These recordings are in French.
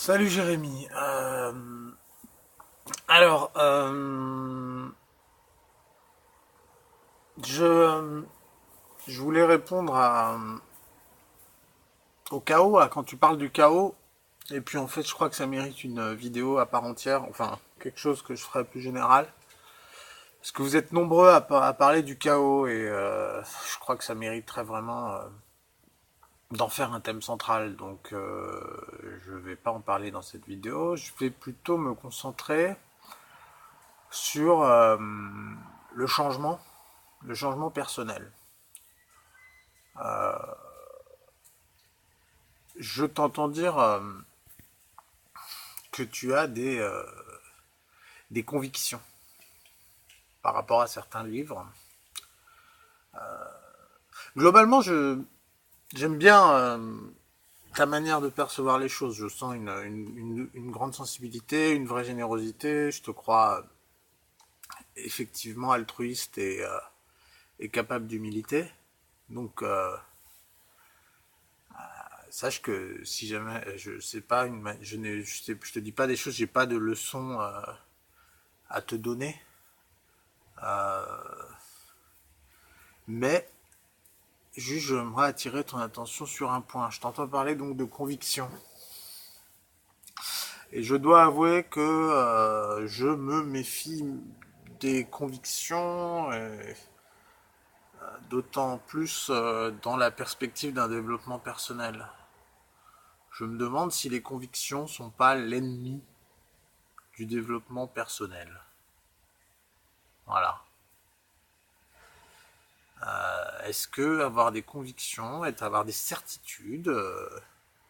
Salut Jérémy. Alors, je, je voulais répondre au chaos, quand tu parles du chaos, et puis en fait je crois que ça mérite une vidéo à part entière, enfin quelque chose que je ferai plus général, parce que vous êtes nombreux à parler du chaos, et je crois que ça mériterait vraiment d'en faire un thème central, donc je vais pas en parler dans cette vidéo, je vais plutôt me concentrer sur le changement le changement personnel. Je t'entends dire que tu as des convictions par rapport à certains livres. Globalement, j'aime bien ta manière de percevoir les choses. Je sens une grande sensibilité, une vraie générosité. Je te crois effectivement altruiste et capable d'humilité. Donc, sache que si jamais je sais pas je te dis pas des choses, j'ai pas de leçons à te donner. Mais juste, j'aimerais attirer ton attention sur un point. Je t'entends parler donc de conviction. Et je dois avouer que je me méfie des convictions, d'autant plus dans la perspective d'un développement personnel. Je me demande si les convictions sont pas l'ennemi du développement personnel. Voilà. Est-ce que avoir des convictions, avoir des certitudes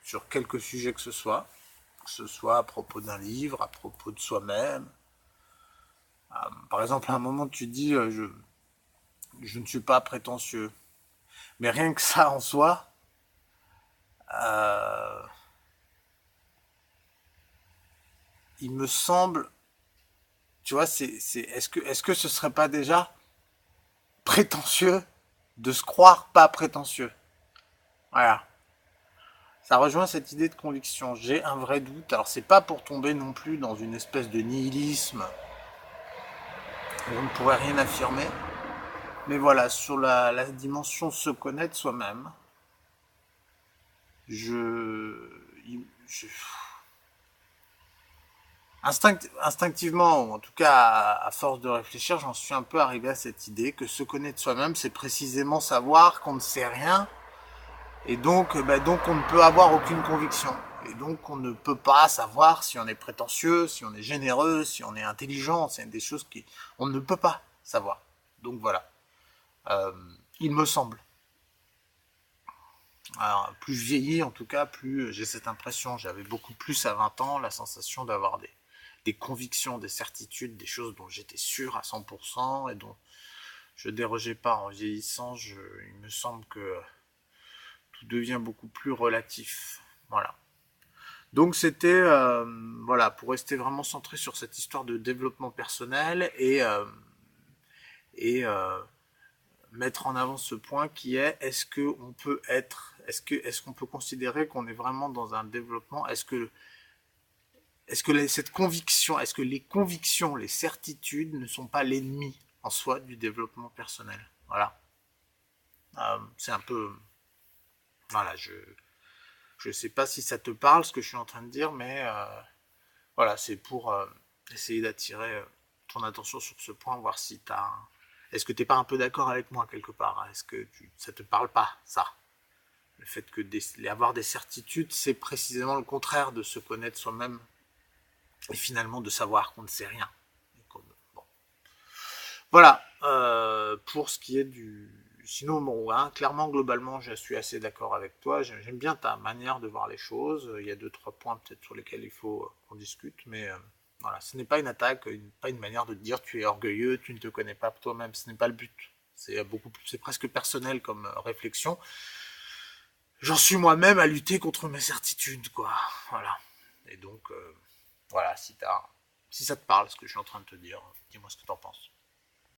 sur quelque sujet que ce soit à propos d'un livre, à propos de soi-même. Par exemple, à un moment, tu dis je ne suis pas prétentieux. Mais rien que ça en soi, euh, il me semble, tu vois, est-ce que ce serait pas déjà prétentieux de se croire pas prétentieux? Voilà. Ça rejoint cette idée de conviction. J'ai un vrai doute. Alors, c'est pas pour tomber non plus dans une espèce de nihilisme où on ne pourrait rien affirmer. Mais voilà, sur la dimension se connaître soi-même, je, je- instinctivement, ou en tout cas à force de réfléchir, j'en suis un peu arrivé à cette idée que se connaître soi-même, c'est précisément savoir qu'on ne sait rien, et donc on ne peut avoir aucune conviction. Et donc on ne peut pas savoir si on est prétentieux, si on est généreux, si on est intelligent, c'est des choses qui... On ne peut pas savoir. Donc voilà. Euh, il me semble. Alors, plus je vieillis, en tout cas, plus j'ai cette impression. J'avais beaucoup plus à 20 ans la sensation d'avoir des convictions, des certitudes, des choses dont j'étais sûr à 100% et dont je dérogeais pas. En vieillissant, il me semble que tout devient beaucoup plus relatif. Voilà. Donc c'était voilà, pour rester vraiment centré sur cette histoire de développement personnel et mettre en avant ce point qui est est-ce qu'on peut considérer qu'on est vraiment dans un développement, cette conviction, est-ce que les convictions, les certitudes ne sont pas l'ennemi en soi du développement personnel? Voilà. C'est un peu, voilà, je sais pas si ça te parle ce que je suis en train de dire, mais voilà, c'est pour essayer d'attirer ton attention sur ce point, voir si est-ce que t'es pas un peu d'accord avec moi quelque part? Est-ce que ça te parle pas, ça? Le fait que avoir des certitudes, c'est précisément le contraire de se connaître soi-même et finalement de savoir qu'on ne sait rien. Bon. Voilà, pour ce qui est du... Sinon, bon, hein, clairement, globalement, je suis assez d'accord avec toi. J'aime bien ta manière de voir les choses. Il y a deux, trois points peut-être sur lesquels il faut qu'on discute, mais voilà, ce n'est pas une attaque, pas une manière de te dire tu es orgueilleux, tu ne te connais pas toi-même. Ce n'est pas le but. C'est presque personnel comme réflexion. J'en suis moi-même à lutter contre mes certitudes, quoi. Voilà. Et donc, voilà, si ça te parle, ce que je suis en train de te dire, dis-moi ce que t'en penses.